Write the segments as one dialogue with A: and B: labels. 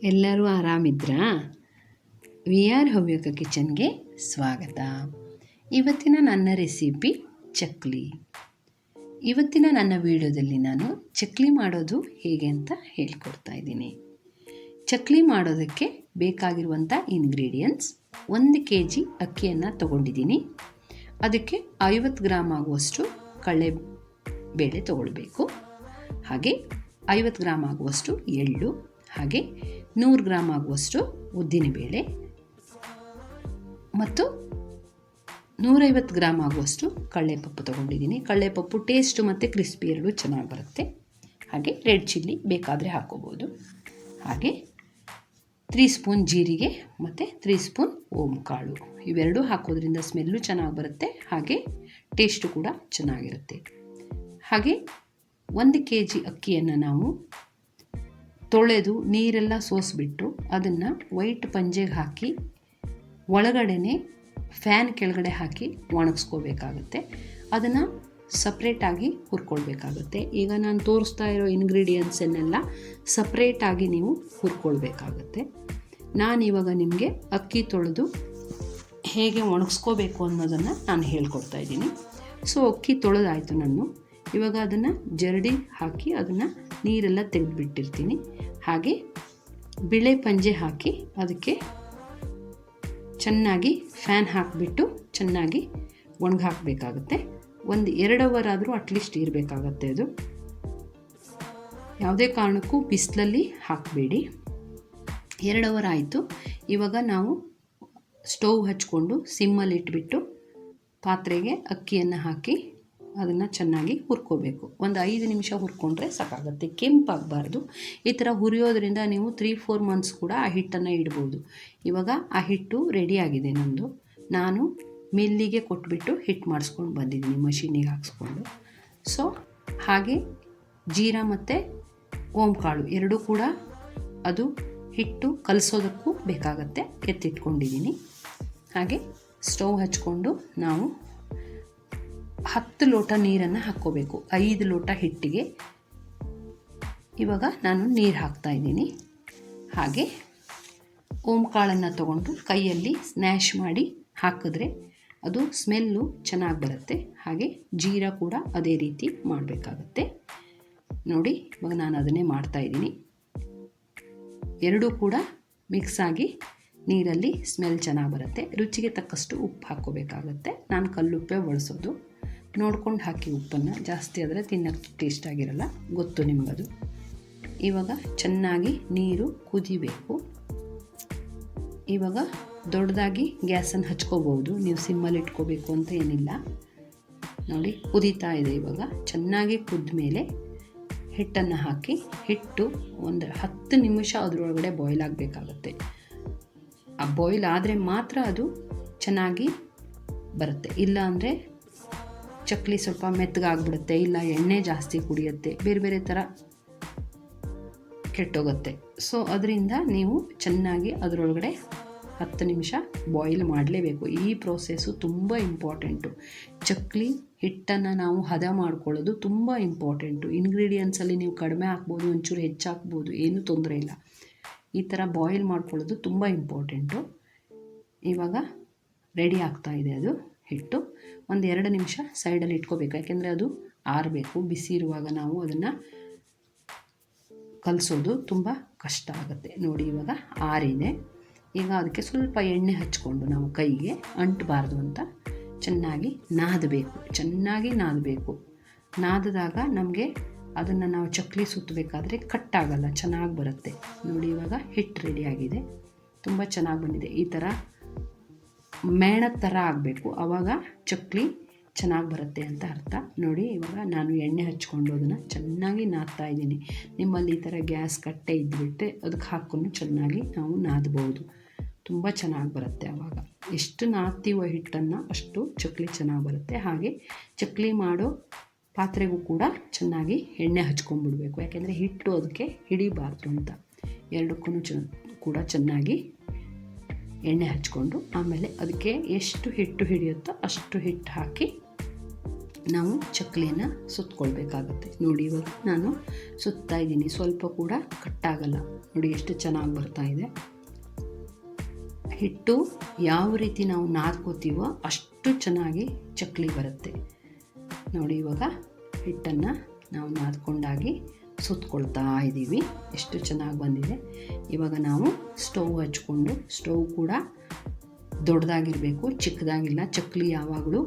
A: ಎಲ್ಲರೂ ಆರಾಮಿದ್ರಾ? We are Havyaka ಕಿಚನ್ಗೆ ಸ್ವಾಗತ. ಇವತ್ತಿನ ನನ್ನ ರೆಸಿಪಿ ಚಕ್ಲಿ. ಇವತ್ತಿನ ನನ್ನ ವಿಡಿಯೋದಲ್ಲಿ ನಾನು ಚಕ್ಲಿ ಮಾಡೋದು ಹೇಗೆ ಅಂತ ಹೇಳ್ಕೊಡ್ತಾ ಇದ್ದೀನಿ. ಚಕ್ಲಿ ಮಾಡೋದಕ್ಕೆ ಬೇಕಾಗಿರುವಂಥ ಇಂಗ್ರೀಡಿಯೆಂಟ್ಸ್: 1 kg ಅಕ್ಕಿಯನ್ನು ತಗೊಂಡಿದ್ದೀನಿ. ಅದಕ್ಕೆ 50 ಗ್ರಾಮ್ ಆಗುವಷ್ಟು ಕಡಲೆಬೇಳೆ ತಗೊಳ್ಬೇಕು. ಹಾಗೆ 50 ಗ್ರಾಮ್ ಆಗುವಷ್ಟು ಎಳ್ಳು, ಹಾಗೆ 100 ಗ್ರಾಮ್ ಆಗುವಷ್ಟು ಉದ್ದಿನಬೇಳೆ ಮತ್ತು 150 ಗ್ರಾಮ್ ಆಗುವಷ್ಟು ಕಡಲೆಪಪ್ಪು ತೊಗೊಂಡಿದ್ದೀನಿ. ಕಡಲೆಪಪ್ಪು ಟೇಸ್ಟು ಮತ್ತು ಕ್ರಿಸ್ಪಿ ಎರಡೂ ಚೆನ್ನಾಗಿ ಬರುತ್ತೆ. ಹಾಗೆ ರೆಡ್ ಚಿಲ್ಲಿ ಬೇಕಾದರೆ ಹಾಕೋಬೋದು. ಹಾಗೆ 3 ಸ್ಪೂನ್ ಜೀರಿಗೆ ಮತ್ತು 3 ಸ್ಪೂನ್ ಓಂಕಾಳು, ಇವೆರಡೂ ಹಾಕೋದ್ರಿಂದ ಸ್ಮೆಲ್ಲು ಚೆನ್ನಾಗಿ ಬರುತ್ತೆ, ಹಾಗೆ ಟೇಸ್ಟು ಕೂಡ ಚೆನ್ನಾಗಿರುತ್ತೆ. ಹಾಗೆ 1 kg ಅಕ್ಕಿಯನ್ನು ನಾವು ತೊಳೆದು ನೀರೆಲ್ಲ ಸೋಸಿಬಿಟ್ಟು ಅದನ್ನು ವೈಟ್ ಪಂಜೆಗೆ ಹಾಕಿ ಒಳಗಡೆ ಫ್ಯಾನ್ ಕೆಳಗಡೆ ಹಾಕಿ ಒಣಗಿಸ್ಕೋಬೇಕಾಗುತ್ತೆ. ಅದನ್ನು ಸಪ್ರೇಟಾಗಿ ಹುರ್ಕೊಳ್ಬೇಕಾಗುತ್ತೆ. ಈಗ ನಾನು ತೋರಿಸ್ತಾ ಇರೋ ಇಂಗ್ರೀಡಿಯೆಂಟ್ಸನ್ನೆಲ್ಲ ಸಪ್ರೇಟಾಗಿ ನೀವು ಹುರ್ಕೊಳ್ಬೇಕಾಗುತ್ತೆ. ನಾನಿವಾಗ ನಿಮಗೆ ಅಕ್ಕಿ ತೊಳೆದು ಹೇಗೆ ಒಣಗಿಸ್ಕೋಬೇಕು ಅನ್ನೋದನ್ನು ನಾನು ಹೇಳ್ಕೊಡ್ತಾ ಇದ್ದೀನಿ. ಸೊ ಅಕ್ಕಿ ತೊಳೆದಾಯಿತು ನಾನು. ಇವಾಗ ಅದನ್ನು ಜರಡಿ ಹಾಕಿ ಅದನ್ನು ನೀರೆಲ್ಲ ತೆಗೆದುಬಿಟ್ಟಿರ್ತೀನಿ. ಹಾಗೆ ಬಿಳೆ ಪಂಜೆ ಹಾಕಿ ಅದಕ್ಕೆ ಚೆನ್ನಾಗಿ ಫ್ಯಾನ್ ಹಾಕಿಬಿಟ್ಟು ಚೆನ್ನಾಗಿ ಒಣಗಿ ಹಾಕಬೇಕಾಗುತ್ತೆ. 1-2 ಅವರ್ ಆದರೂ ಅಟ್ಲೀಸ್ಟ್ ಇರಬೇಕಾಗತ್ತೆ. ಅದು ಯಾವುದೇ ಕಾರಣಕ್ಕೂ ಬಿಸಿಲಲ್ಲಿ ಹಾಕಬೇಡಿ. 2 ಅವರ್ ಆಯಿತು. ಇವಾಗ ನಾವು ಸ್ಟವ್ ಹಚ್ಕೊಂಡು ಸಿಮ್ಮಲ್ಲಿ ಇಟ್ಬಿಟ್ಟು ಪಾತ್ರೆಗೆ ಅಕ್ಕಿಯನ್ನು ಹಾಕಿ ಅದನ್ನು ಚೆನ್ನಾಗಿ ಹುರ್ಕೋಬೇಕು. 5 ನಿಮಿಷ ಹುರ್ಕೊಂಡ್ರೆ ಸಾಕಾಗುತ್ತೆ, ಕೆಂಪಾಗಬಾರ್ದು. ಈ ಥರ ಹುರಿಯೋದ್ರಿಂದ ನೀವು 3-4 ಮಂತ್ಸ್ ಕೂಡ ಆ ಹಿಟ್ಟನ್ನು ಇಡ್ಬೋದು. ಇವಾಗ ಆ ಹಿಟ್ಟು ರೆಡಿಯಾಗಿದೆ ನಮ್ಮದು. ನಾನು ಮಿಲ್ಲಿಗೆ ಕೊಟ್ಬಿಟ್ಟು ಹಿಟ್ಟು ಮಾಡಿಸ್ಕೊಂಡು ಬಂದಿದ್ದೀನಿ, ಮಷೀನಿಗೆ ಹಾಕ್ಸ್ಕೊಂಡು. ಸೊ ಹಾಗೆ ಜೀರಾ ಮತ್ತು ಓಂಕಾಳು ಎರಡೂ ಕೂಡ ಅದು ಹಿಟ್ಟು ಕಲಸೋದಕ್ಕೂ ಬೇಕಾಗತ್ತೆ, ಎತ್ತಿಟ್ಕೊಂಡಿದ್ದೀನಿ. ಹಾಗೆ ಸ್ಟವ್ ಹಚ್ಕೊಂಡು ನಾವು 10 ಲೋಟ ನೀರನ್ನು ಹಾಕ್ಕೋಬೇಕು 5 ಲೋಟ ಹಿಟ್ಟಿಗೆ. ಇವಾಗ ನಾನು ನೀರು ಹಾಕ್ತಾಯಿದ್ದೀನಿ. ಹಾಗೆ ಓಂಕಾಳನ್ನು ತೊಗೊಂಡು ಕೈಯಲ್ಲಿ ಸ್ನ್ಯಾಶ್ ಮಾಡಿ ಹಾಕಿದ್ರೆ ಅದು ಸ್ಮೆಲ್ಲು ಚೆನ್ನಾಗಿ ಬರುತ್ತೆ. ಹಾಗೆ ಜೀರಾ ಕೂಡ ಅದೇ ರೀತಿ ಮಾಡಬೇಕಾಗತ್ತೆ. ನೋಡಿ, ಇವಾಗ ನಾನು ಅದನ್ನೇ ಮಾಡ್ತಾಯಿದ್ದೀನಿ. ಎರಡೂ ಕೂಡ ಮಿಕ್ಸಾಗಿ ನೀರಲ್ಲಿ ಸ್ಮೆಲ್ ಚೆನ್ನಾಗಿ ಬರುತ್ತೆ. ರುಚಿಗೆ ತಕ್ಕಷ್ಟು ಉಪ್ಪು ಹಾಕ್ಕೋಬೇಕಾಗತ್ತೆ. ನಾನು ಕಲ್ಲುಪ್ಪೇ ಬಳಸೋದು. ನೋಡ್ಕೊಂಡು ಹಾಕಿ ಉಪ್ಪನ್ನು, ಜಾಸ್ತಿ ಆದರೆ ತಿನ್ನೋಕ್ಕೆ ಟೇಸ್ಟ್ ಆಗಿರಲ್ಲ, ಗೊತ್ತು ನಿಮಗದು. ಇವಾಗ ಚೆನ್ನಾಗಿ ನೀರು ಕುದಿಬೇಕು. ಇವಾಗ ದೊಡ್ಡದಾಗಿ ಗ್ಯಾಸನ್ನು ಹಚ್ಕೋಬೋದು, ನೀವು ಸಿಮ್ಮಲ್ಲಿ ಇಟ್ಕೋಬೇಕು ಅಂತ ಏನಿಲ್ಲ. ನೋಡಿ, ಕುದೀತಾ ಇದೆ. ಇವಾಗ ಚೆನ್ನಾಗಿ ಕುದ್ದ ಮೇಲೆ ಹಿಟ್ಟನ್ನು ಹಾಕಿ, ಹಿಟ್ಟು 10 ನಿಮಿಷ ಅದರೊಳಗಡೆ ಬಾಯ್ಲ್ ಆಗಬೇಕಾಗತ್ತೆ. ಆ ಬಾಯ್ಲ್ ಆದರೆ ಮಾತ್ರ ಅದು ಚೆನ್ನಾಗಿ ಬರುತ್ತೆ. ಇಲ್ಲ ಅಂದರೆ ಚಕ್ಲಿ ಸ್ವಲ್ಪ ಮೆತ್ತಗಾಗ್ಬಿಡುತ್ತೆ, ಇಲ್ಲ ಎಣ್ಣೆ ಜಾಸ್ತಿ ಕುಡಿಯುತ್ತೆ, ಬೇರೆ ಬೇರೆ ಥರ ಕೆಟ್ಟೋಗುತ್ತೆ. ಸೊ ಅದರಿಂದ ನೀವು ಚೆನ್ನಾಗಿ ಅದರೊಳಗಡೆ 10 ನಿಮಿಷ ಬಾಯ್ಲ್ ಮಾಡಲೇಬೇಕು. ಈ ಪ್ರೋಸೆಸ್ಸು ತುಂಬ ಇಂಪಾರ್ಟೆಂಟು. ಚಕ್ಲಿ ಹಿಟ್ಟನ್ನು ನಾವು ಹದ ಮಾಡ್ಕೊಳ್ಳೋದು ತುಂಬ ಇಂಪಾರ್ಟೆಂಟು. ಇಂಗ್ರೀಡಿಯೆಂಟ್ಸಲ್ಲಿ ನೀವು ಕಡಿಮೆ ಹಾಕ್ಬೋದು, ಒಂಚೂರು ಹೆಚ್ಚು ಹಾಕ್ಬೋದು, ಏನೂ ತೊಂದರೆ ಇಲ್ಲ. ಈ ಥರ ಬಾಯ್ಲ್ ಮಾಡ್ಕೊಳ್ಳೋದು ತುಂಬ ಇಂಪಾರ್ಟೆಂಟು. ಇವಾಗ ರೆಡಿ ಆಗ್ತಾಯಿದೆ ಅದು ಹಿಟ್ಟು. 1-2 ನಿಮಿಷ ಸೈಡಲ್ಲಿ ಇಟ್ಕೋಬೇಕು, ಯಾಕೆಂದರೆ ಅದು ಆರಬೇಕು. ಬಿಸಿ ಇರುವಾಗ ನಾವು ಅದನ್ನು ಕಲಸೋದು ತುಂಬ ಕಷ್ಟ ಆಗುತ್ತೆ. ನೋಡಿ, ಇವಾಗ ಆರಿದೆ. ಈಗ ಅದಕ್ಕೆ ಸ್ವಲ್ಪ ಎಣ್ಣೆ ಹಚ್ಕೊಂಡು ನಾವು ಕೈಗೆ ಅಂಟಬಾರ್ದು ಅಂತ ಚೆನ್ನಾಗಿ ನಾದಬೇಕು. ಚೆನ್ನಾಗಿ ನಾದಬೇಕು. ನಾದಿದಾಗ ನಮಗೆ ಅದನ್ನು ನಾವು ಚಕ್ಲಿ ಸುತ್ತಬೇಕಾದ್ರೆ ಕಟ್ಟಾಗಲ್ಲ, ಚೆನ್ನಾಗಿ ಬರುತ್ತೆ. ನೋಡಿ, ಇವಾಗ ಹಿಟ್ಟು ರೆಡಿಯಾಗಿದೆ, ತುಂಬ ಚೆನ್ನಾಗಿ ಬಂದಿದೆ. ಈ ಥರ ಮೇಣದ ಥರ ಆಗಬೇಕು, ಆವಾಗ ಚಕ್ಲಿ ಚೆನ್ನಾಗಿ ಬರುತ್ತೆ ಅಂತ ಅರ್ಥ. ನೋಡಿ, ಇವಾಗ ನಾನು ಎಣ್ಣೆ ಹಚ್ಕೊಂಡು ಅದನ್ನು ಚೆನ್ನಾಗಿ ನಾದ್ತಾ ಇದ್ದೀನಿ. ನಿಮ್ಮಲ್ಲಿ ಈ ಥರ ಗ್ಯಾಸ್ ಕಟ್ಟೆ ಇದ್ಬಿಟ್ಟೆ ಅದಕ್ಕೆ ಹಾಕ್ಕೊಂಡು ಚೆನ್ನಾಗಿ ನಾವು ನಾದಬಹುದು, ತುಂಬ ಚೆನ್ನಾಗಿ ಬರುತ್ತೆ. ಆವಾಗ ಎಷ್ಟು ನಾದ್ತೀವೋ ಹಿಟ್ಟನ್ನು ಅಷ್ಟು ಚಕ್ಲಿ ಚೆನ್ನಾಗಿ ಬರುತ್ತೆ. ಹಾಗೆ ಚಕ್ಲಿ ಮಾಡೋ ಪಾತ್ರೆಗೂ ಕೂಡ ಚೆನ್ನಾಗಿ ಎಣ್ಣೆ ಹಚ್ಕೊಂಡ್ಬಿಡ್ಬೇಕು, ಯಾಕೆಂದರೆ ಹಿಟ್ಟು ಅದಕ್ಕೆ ಹಿಡಿಬಾರ್ದು ಅಂತ. ಎರಡಕ್ಕೂ ಕೂಡ ಚೆನ್ನಾಗಿ ಎಣ್ಣೆ ಹಚ್ಕೊಂಡು ಆಮೇಲೆ ಅದಕ್ಕೆ ಎಷ್ಟು ಹಿಟ್ಟು ಹಿಡಿಯುತ್ತೋ ಅಷ್ಟು ಹಿಟ್ಟು ಹಾಕಿ ನಾವು ಚಕ್ಲಿಯನ್ನು ಸುತ್ತಕೊಳ್ಬೇಕಾಗತ್ತೆ. ನೋಡಿ, ಇವಾಗ ನಾನು ಸುತ್ತಾ ಇದ್ದೀನಿ, ಸ್ವಲ್ಪ ಕೂಡ ಕಟ್ಟಾಗಲ್ಲ. ನೋಡಿ ಎಷ್ಟು ಚೆನ್ನಾಗಿ ಬರ್ತಾ ಇದೆ. ಹಿಟ್ಟು ಯಾವ ರೀತಿ ನಾವು ನಾದ್ಕೋತೀವೋ ಅಷ್ಟು ಚೆನ್ನಾಗಿ ಚಕ್ಕಲಿ ಬರುತ್ತೆ. ನೋಡಿ ಇವಾಗ ಹಿಟ್ಟನ್ನು ನಾವು ನಾದ್ಕೊಂಡಾಗಿ ಸುತ್ತಕೊಳ್ತಾ ಇದ್ದೀವಿ. ಎಷ್ಟು ಚೆನ್ನಾಗಿ ಬಂದಿದೆ. ಇವಾಗ ನಾವು ಸ್ಟವ್ ಹಚ್ಕೊಂಡು, ಸ್ಟವ್ ಕೂಡ ದೊಡ್ಡದಾಗಿರಬೇಕು, ಚಿಕ್ಕದಾಗಿಲ್ಲ. ಚಕ್ಕಲಿ ಯಾವಾಗಲೂ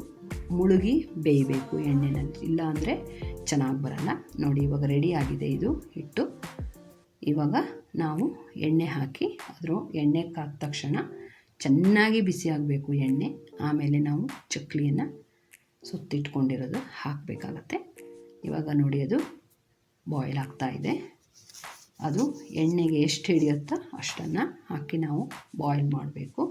A: ಮುಳುಗಿ ಬೇಯಬೇಕು ಎಣ್ಣೆನಲ್ಲಿ, ಇಲ್ಲ ಅಂದರೆ ಚೆನ್ನಾಗಿ ಬರಲ್ಲ. ನೋಡಿ ಇವಾಗ ರೆಡಿ ಆಗಿದೆ ಇದು ಹಿಟ್ಟು. ಇವಾಗ ನಾವು ಎಣ್ಣೆ ಹಾಕಿ ಎಣ್ಣೆ ಕಾದ ತಕ್ಷಣ ಚೆನ್ನಾಗಿ ಬಿಸಿ ಆಗಬೇಕು ಎಣ್ಣೆ. ಆಮೇಲೆ ನಾವು ಚಕ್ಕಲಿಯನ್ನು ಸುತ್ತಿಟ್ಕೊಂಡಿರೋದು ಹಾಕಬೇಕಾಗತ್ತೆ. ಇವಾಗ ನೋಡಿ ಅದು ಬಾಯ್ಲ್ ಆಗ್ತಾಯಿದೆ. ಅದು ಎಣ್ಣೆಗೆ ಎಷ್ಟು ಹಿಡಿಯುತ್ತೋ ಅಷ್ಟನ್ನು ಹಾಕಿ ನಾವು ಬಾಯ್ಲ್ ಮಾಡಬೇಕು.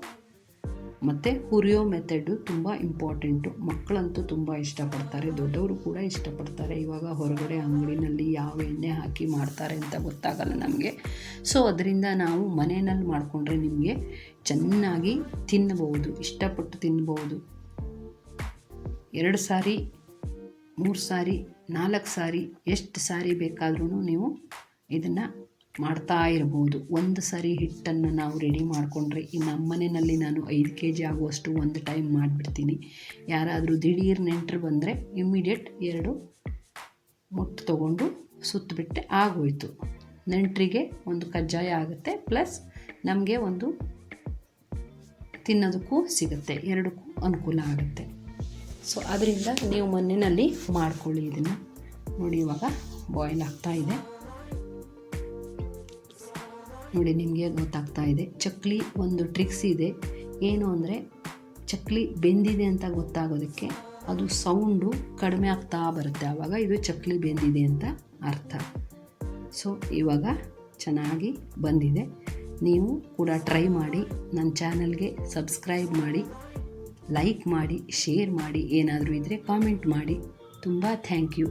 A: ಮತ್ತು ಹುರಿಯೋ ಮೆಥಡು ತುಂಬ ಇಂಪಾರ್ಟೆಂಟು. ಮಕ್ಕಳಂತೂ ತುಂಬ ಇಷ್ಟಪಡ್ತಾರೆ, ದೊಡ್ಡವರು ಕೂಡ ಇಷ್ಟಪಡ್ತಾರೆ. ಇವಾಗ ಹೊರಗಡೆ ಅಂಗಡಿನಲ್ಲಿ ಯಾವ ಎಣ್ಣೆ ಹಾಕಿ ಮಾಡ್ತಾರೆ ಅಂತ ಗೊತ್ತಾಗಲ್ಲ ನಮಗೆ. ಸೊ ಅದರಿಂದ ನಾವು ಮನೆಯಲ್ಲಿ ಮಾಡಿಕೊಂಡ್ರೆ ನಿಮಗೆ ಚೆನ್ನಾಗಿ ತಿನ್ನಬಹುದು, ಇಷ್ಟಪಟ್ಟು ತಿನ್ಬೋದು. 2 ಸಾರಿ 3 ಸಾರಿ 4 ಸಾರಿ ಎಷ್ಟು ಸಾರಿ ಬೇಕಾದ್ರೂ ನೀವು ಇದನ್ನು ಮಾಡ್ತಾ ಇರ್ಬೋದು. ಒಂದು ಸಾರಿ ಹಿಟ್ಟನ್ನು ನಾವು ರೆಡಿ ಮಾಡಿಕೊಂಡ್ರೆ ನಮ್ಮ ಮನೆಯಲ್ಲಿ ನಾನು 5 kg ಆಗುವಷ್ಟು ಒಂದು ಟೈಮ್ ಮಾಡಿಬಿಡ್ತೀನಿ. ಯಾರಾದರೂ ದಿಢೀರ್ ನೆಂಟರು ಬಂದರೆ ಇಮ್ಮಿಡಿಯೇಟ್ 2 ಮುಟ್ಟು ತೊಗೊಂಡು ಸುತ್ತಬಿಟ್ಟೆ ಆಗೋಯ್ತು. ನೆಂಟರಿಗೆ ಒಂದು ಕಜ್ಜಾಯ ಆಗುತ್ತೆ, ಪ್ಲಸ್ ನಮಗೆ ಒಂದು ತಿನ್ನೋದಕ್ಕೂ ಸಿಗುತ್ತೆ, ಎರಡಕ್ಕೂ ಅನುಕೂಲ ಆಗುತ್ತೆ. ಸೊ ಅದರಿಂದ ನೀವು ಮನೆಯಲ್ಲಿ ಮಾಡ್ಕೊಳ್ಳಿ ಇದನ್ನು. ನೋಡಿ ಇವಾಗ ಬಾಯ್ಲ್ ಆಗ್ತಾ ಇದೆ. ನೋಡಿ ನಿಮಗೆ ಗೊತ್ತಾಗ್ತಾ ಇದೆ. ಚಕ್ಕಲಿ ಒಂದು ಟ್ರಿಕ್ಸ್ ಇದೆ, ಏನು ಅಂದರೆ ಚಕ್ಕಲಿ ಬೆಂದಿದೆ ಅಂತ ಗೊತ್ತಾಗೋದಕ್ಕೆ ಅದು ಸೌಂಡು ಕಡಿಮೆ ಆಗ್ತಾ ಬರುತ್ತೆ, ಆವಾಗ ಇದು ಚಕ್ಕಲಿ ಬೆಂದಿದೆ ಅಂತ ಅರ್ಥ. ಸೊ ಇವಾಗ ಚೆನ್ನಾಗಿ ಬಂದಿದೆ. ನೀವು ಕೂಡ ಟ್ರೈ ಮಾಡಿ. ನನ್ನ ಚಾನಲ್ಗೆ ಸಬ್ಸ್ಕ್ರೈಬ್ ಮಾಡಿ, ಲೈಕ್ ಮಾಡಿ, ಶೇರ್ ಮಾಡಿ. ಏನಾದರೂ ಇದ್ದರೆ ಕಾಮೆಂಟ್ ಮಾಡಿ. ತುಂಬ ಥ್ಯಾಂಕ್ ಯು.